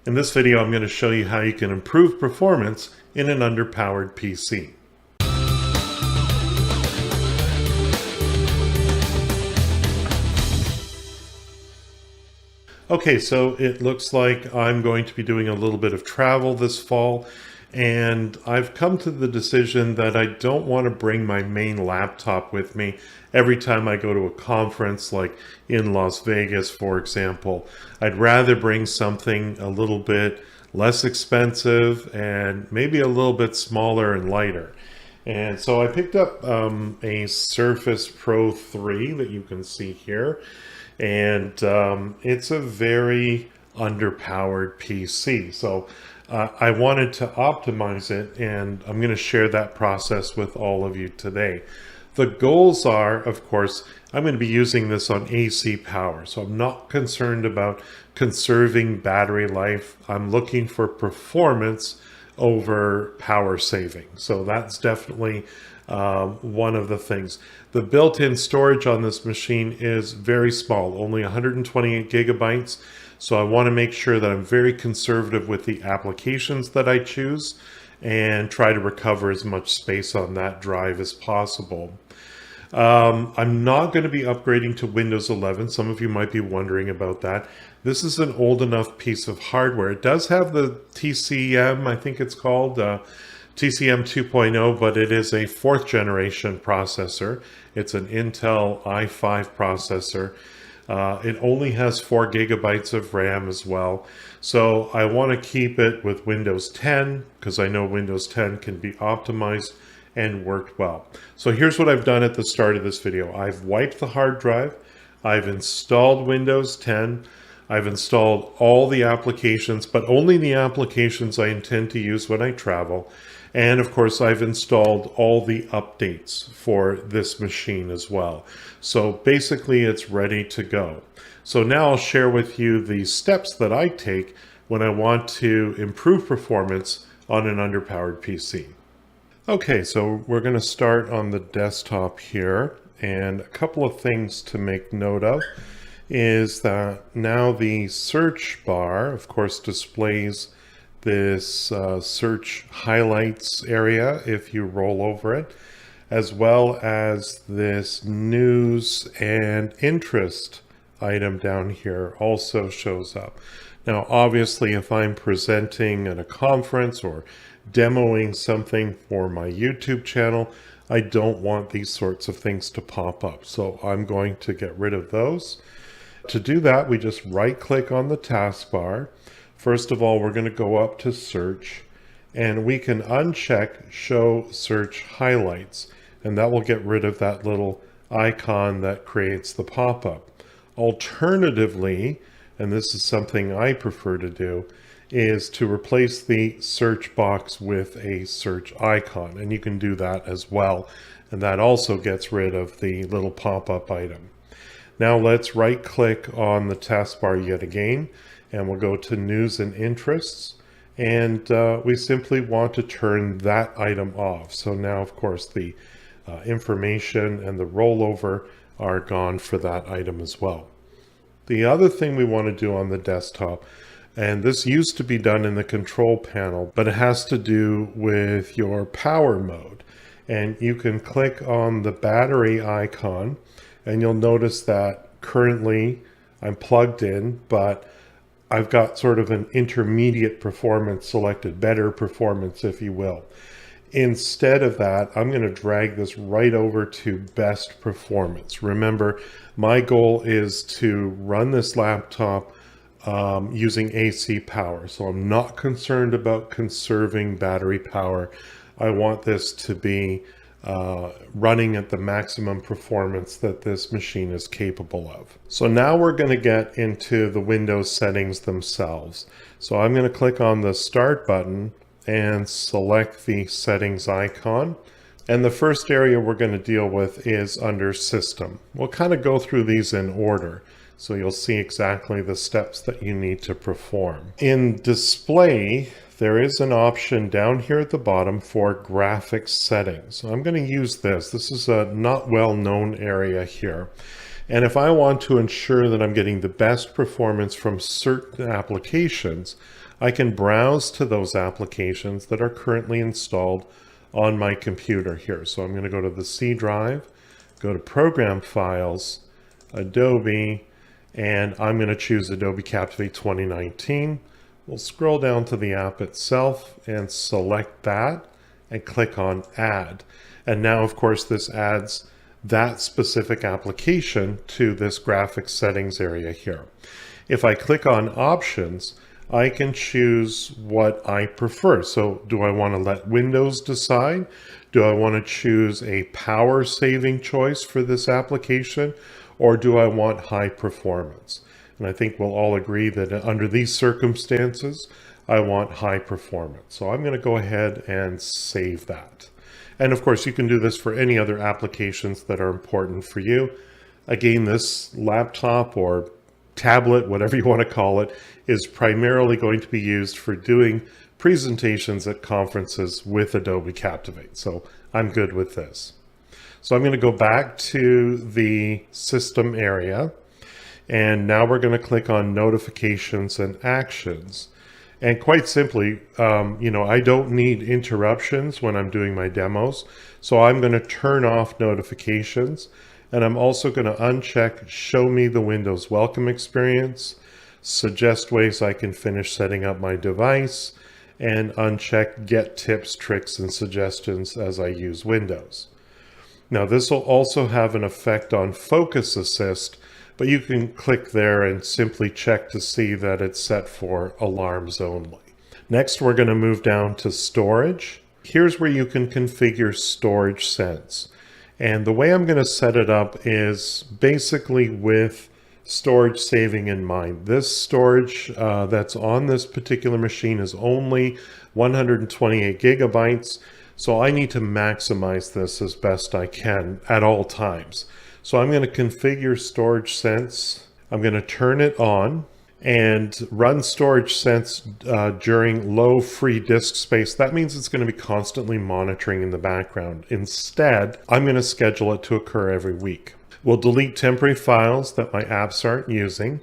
In this video, I'm going to show you how you can improve performance in an underpowered PC. Okay, so it looks like I'm going to be doing a little bit of travel this fall, and I've come to the decision that I don't want to bring my main laptop with me every time I go to a conference, like in Las Vegas, for example. I'd rather bring something a little bit less expensive and maybe a little bit smaller and lighter. And so I picked up a Surface Pro 3 that you can see here. And it's a very underpowered PC. So I wanted to optimize it, and I'm going to share that process with all of you today. The goals are, of course, I'm going to be using this on AC power. So I'm not concerned about conserving battery life. I'm looking for performance over power saving. So that's definitely one of the things. The built-in storage on this machine is very small, only 128 gigabytes. So I want to make sure that I'm very conservative with the applications that I choose and try to recover as much space on that drive as possible. I'm not going to be upgrading to Windows 11. Some of you might be wondering about that. This is an old enough piece of hardware. It does have the TCM, I think it's called, TCM 2.0, but it is a 4th generation processor. It's an Intel i5 processor. It only has 4 gigabytes of RAM as well. So I want to keep it with Windows 10 because I know Windows 10 can be optimized and worked well. So here's what I've done at the start of this video. I've wiped the hard drive. I've installed Windows 10. I've installed all the applications, but only the applications I intend to use when I travel. And of course, I've installed all the updates for this machine as well. So basically, it's ready to go. So now I'll share with you the steps that I take when I want to improve performance on an underpowered PC. Okay, so we're going to start on the desktop here. And a couple of things to make note of is that now the search bar, of course, displays this search highlights area if you roll over it, as well as this news and interest item down here also shows up. Now, obviously, if I'm presenting at a conference or demoing something for my YouTube channel, I don't want these sorts of things to pop up. So I'm going to get rid of those. To do that, we just right-click on the taskbar. First of all, we're going to go up to search, and we can uncheck show search highlights, and that will get rid of that little icon that creates the pop-up. Alternatively, and this is something I prefer to do, is to replace the search box with a search icon, and you can do that as well, and that also gets rid of the little pop-up item. Now let's right-click on the taskbar yet again, and we'll go to News and Interests, and we simply want to turn that item off. So now, of course, the information and the rollover are gone for that item as well. The other thing we want to do on the desktop, and this used to be done in the control panel, but it has to do with your power mode. And you can click on the battery icon, and you'll notice that currently I'm plugged in, but I've got sort of an intermediate performance selected, better performance, if you will. Instead of that, I'm going to drag this right over to best performance. Remember, my goal is to run this laptop using AC power. So I'm not concerned about conserving battery power. I want this to be running at the maximum performance that this machine is capable of. So now we're going to get into the Windows settings themselves. So I'm going to click on the Start button and select the settings icon. And the first area we're going to deal with is under System. We'll kind of go through these in order, so you'll see exactly the steps that you need to perform. In Display, there is an option down here at the bottom for graphics settings. So I'm going to use this. This is a not well-known area here. And if I want to ensure that I'm getting the best performance from certain applications, I can browse to those applications that are currently installed on my computer here. So I'm going to go to the C drive, go to Program Files, Adobe, and I'm going to choose Adobe Captivate 2019. We'll scroll down to the app itself and select that and click on Add. And now, of course, this adds that specific application to this graphics settings area here. If I click on Options, I can choose what I prefer. So do I want to let Windows decide? Do I want to choose a power saving choice for this application? Or do I want high performance? And I think we'll all agree that under these circumstances, I want high performance. So I'm going to go ahead and save that. And of course, you can do this for any other applications that are important for you. Again, this laptop or tablet, whatever you want to call it, is primarily going to be used for doing presentations at conferences with Adobe Captivate. So I'm good with this. So I'm going to go back to the system area. And now we're going to click on Notifications and Actions. And quite simply, I don't need interruptions when I'm doing my demos. So I'm going to turn off notifications. And I'm also going to uncheck Show Me the Windows Welcome Experience, suggest ways I can finish setting up my device, and uncheck Get Tips, Tricks, and Suggestions as I use Windows. Now, this will also have an effect on Focus Assist, but you can click there and simply check to see that it's set for alarms only. Next, we're going to move down to Storage. Here's where you can configure Storage Sense. And the way I'm going to set it up is basically with storage saving in mind. This storage that's on this particular machine is only 128 gigabytes. So I need to maximize this as best I can at all times. So I'm going to configure Storage Sense. I'm going to turn it on and run Storage Sense during low free disk space. That means it's going to be constantly monitoring in the background. Instead, I'm going to schedule it to occur every week. We'll delete temporary files that my apps aren't using,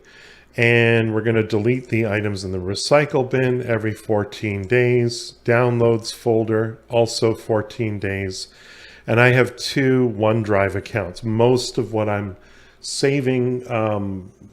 and we're going to delete the items in the recycle bin every 14 days. Downloads folder, also 14 days. And I have 2 OneDrive accounts. Most of what I'm saving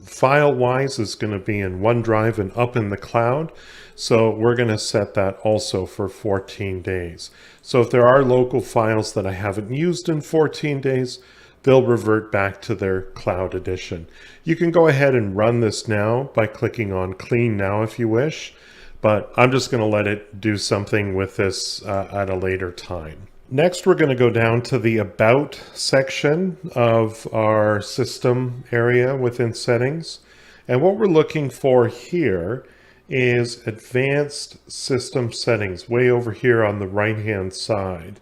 file-wise is going to be in OneDrive and up in the cloud. So we're going to set that also for 14 days. So if there are local files that I haven't used in 14 days, they'll revert back to their cloud edition. You can go ahead and run this now by clicking on Clean Now if you wish, but I'm just going to let it do something with this at a later time. Next, we're going to go down to the About section of our system area within Settings. And what we're looking for here is Advanced System Settings, way over here on the right-hand side.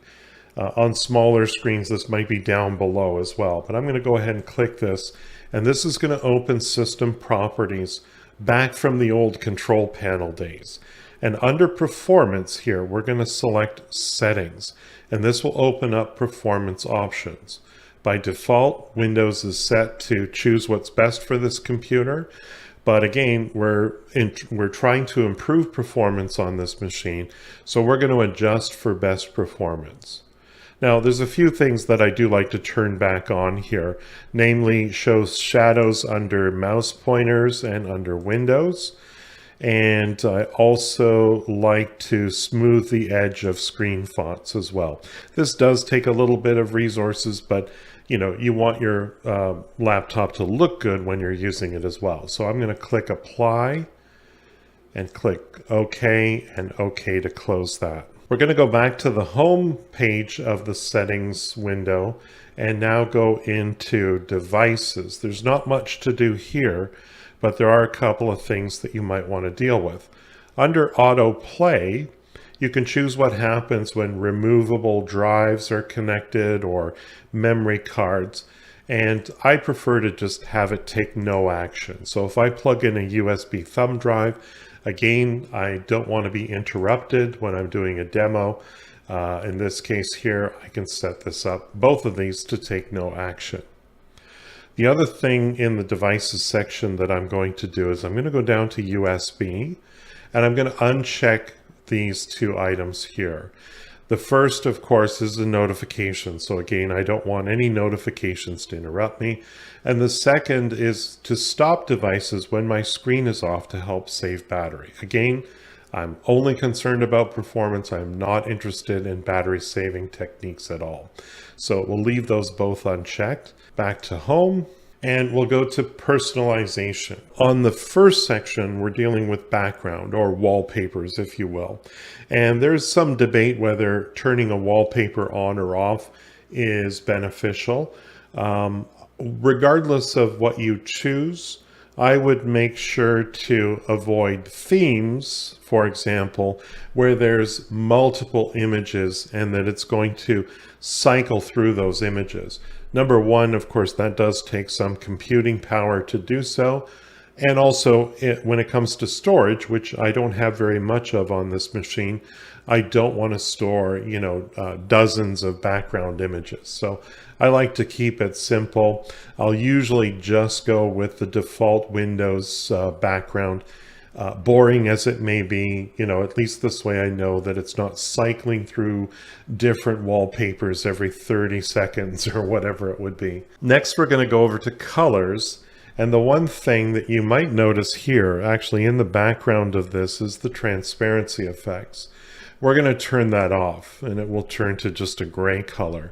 On smaller screens, this might be down below as well. But I'm going to go ahead and click this. And this is going to open System Properties back from the old control panel days. And under Performance here, we're going to select Settings. And this will open up performance options. By default, Windows is set to choose what's best for this computer. But again, we're trying to improve performance on this machine. So we're going to adjust for best performance. Now, there's a few things that I do like to turn back on here, namely shows shadows under mouse pointers and under windows. And I also like to smooth the edge of screen fonts as well. This does take a little bit of resources, but you want your laptop to look good when you're using it as well. So I'm going to click Apply and click OK and OK to close that. We're going to go back to the home page of the settings window and now go into devices. There's not much to do here, but there are a couple of things that you might want to deal with. Under autoplay, you can choose what happens when removable drives are connected or memory cards. And I prefer to just have it take no action. So if I plug in a USB thumb drive, again, I don't want to be interrupted when I'm doing a demo. In this case here, I can set this up, both of these, to take no action. The other thing in the devices section that I'm going to do is I'm going to go down to USB, And I'm going to uncheck these two items here. The first, of course, is the notification. So again, I don't want any notifications to interrupt me. And the second is to stop devices when my screen is off to help save battery. Again, I'm only concerned about performance. I'm not interested in battery saving techniques at all. So we'll leave those both unchecked. Back to home. And we'll go to personalization. On the first section, we're dealing with background or wallpapers, if you will. And there's some debate whether turning a wallpaper on or off is beneficial. Regardless of what you choose, I would make sure to avoid themes, for example, where there's multiple images and that it's going to cycle through those images. Number one, of course, that does take some computing power to do so. And also, when it comes to storage, which I don't have very much of on this machine, I don't want to store, dozens of background images. So I like to keep it simple. I'll usually just go with the default Windows background. Boring as it may be, at least this way I know that it's not cycling through different wallpapers every 30 seconds or whatever it would be. Next, we're going to go over to colors. And the one thing that you might notice here, actually in the background of this, is the transparency effects. We're going to turn that off and it will turn to just a gray color.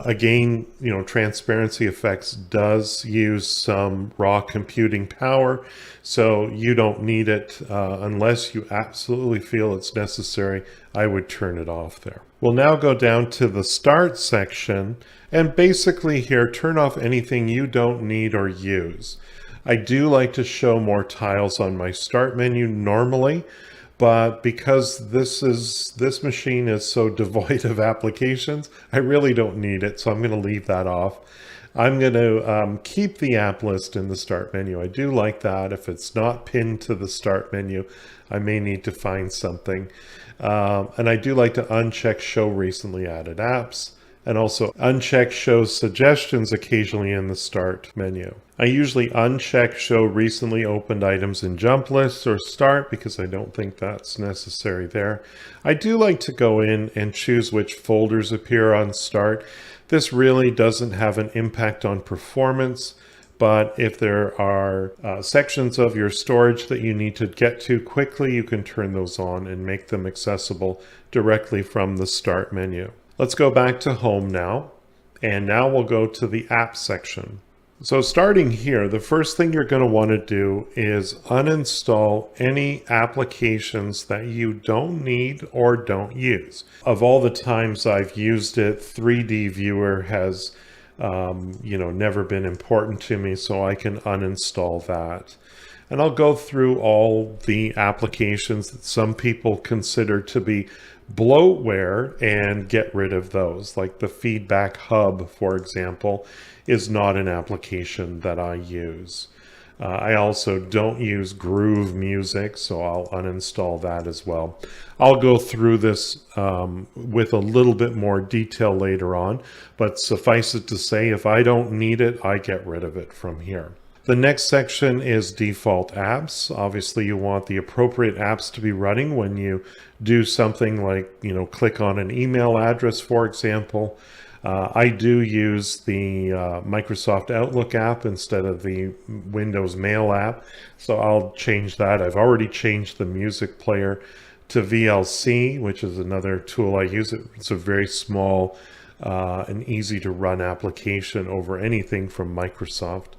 Again, transparency effects does use some raw computing power, so you don't need it unless you absolutely feel it's necessary. I would turn it off there. We'll now go down to the start section and basically here turn off anything you don't need or use. I do like to show more tiles on my start menu normally, but because this machine is so devoid of applications, I really don't need it, so I'm going to leave that off. I'm going to keep the app list in the start menu. I do like that. If it's not pinned to the start menu, I may need to find something. And I do like to uncheck show recently added apps, and also uncheck show suggestions occasionally in the start menu. I usually uncheck show recently opened items in jump lists or start because I don't think that's necessary there. I do like to go in and choose which folders appear on start. This really doesn't have an impact on performance, but if there are sections of your storage that you need to get to quickly, you can turn those on and make them accessible directly from the start menu. Let's go back to home now, and now we'll go to the app section. So starting here, the first thing you're going to want to do is uninstall any applications that you don't need or don't use. Of all the times I've used it, 3D Viewer has never been important to me, so I can uninstall that. And I'll go through all the applications that some people consider to be bloatware and get rid of those. Like the Feedback Hub, for example, is not an application that I use. I also don't use Groove Music, so I'll uninstall that as well. I'll go through this with a little bit more detail later on, but suffice it to say, if I don't need it, I get rid of it from here. The next section is default apps. Obviously, you want the appropriate apps to be running when you do something like, click on an email address, for example. I do use the Microsoft Outlook app instead of the Windows Mail app, so I'll change that. I've already changed the music player to VLC, which is another tool I use. It's a very small and easy to run application over anything from Microsoft.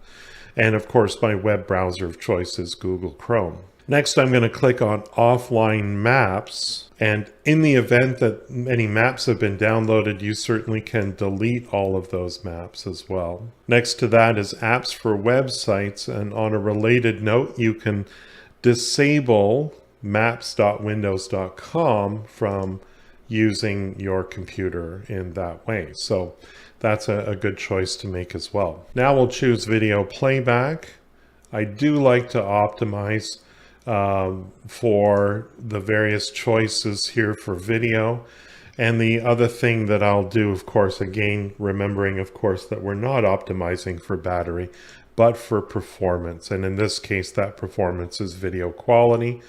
And of course, my web browser of choice is Google Chrome. Next, I'm going to click on Offline Maps. And in the event that any maps have been downloaded, you certainly can delete all of those maps as well. Next to that is Apps for Websites. And on a related note, you can disable maps.windows.com from using your computer in that way. So that's a good choice to make as well. Now we'll choose video playback. I do like to optimize for the various choices here for video. And the other thing that I'll do, of course, again, remembering, of course, that we're not optimizing for battery, but for performance. And in this case, that performance is video quality.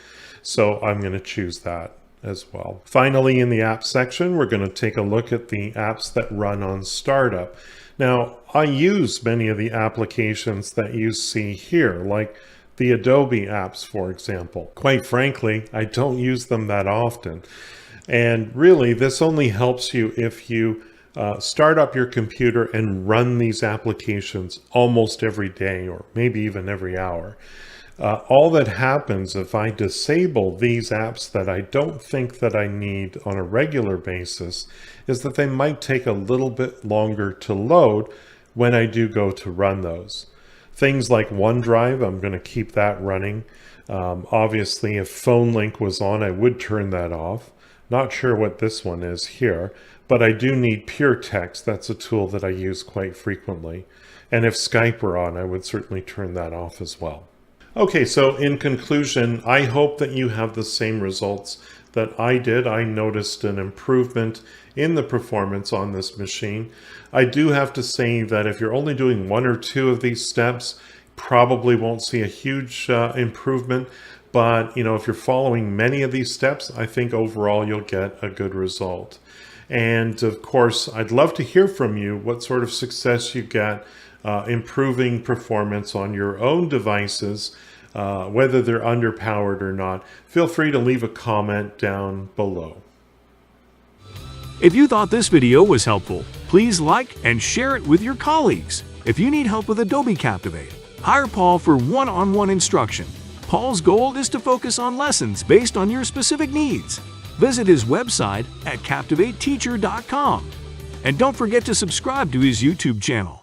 So I'm going to choose that as well. Finally, in the apps section, we're going to take a look at the apps that run on startup. Now, I use many of the applications that you see here, like the Adobe apps, for example. Quite frankly, I don't use them that often. And really, this only helps you if you start up your computer and run these applications almost every day, or maybe even every hour. All that happens if I disable these apps that I don't think that I need on a regular basis is that they might take a little bit longer to load when I do go to run those. Things like OneDrive, I'm going to keep that running. Obviously, if PhoneLink was on, I would turn that off. Not sure what this one is here, but I do need Pure Text. That's a tool that I use quite frequently. And if Skype were on, I would certainly turn that off as well. Okay, so in conclusion, I hope that you have the same results that I did. I noticed an improvement in the performance on this machine. I do have to say that if you're only doing one or two of these steps, probably won't see a huge improvement. But if you're following many of these steps, I think overall you'll get a good result. And of course, I'd love to hear from you what sort of success you get improving performance on your own devices, whether they're underpowered or not. Feel free to leave a comment down below. If you thought this video was helpful, please like and share it with your colleagues. If you need help with Adobe Captivate, hire Paul for one-on-one instruction. Paul's goal is to focus on lessons based on your specific needs. Visit his website at CaptivateTeacher.com. And don't forget to subscribe to his YouTube channel.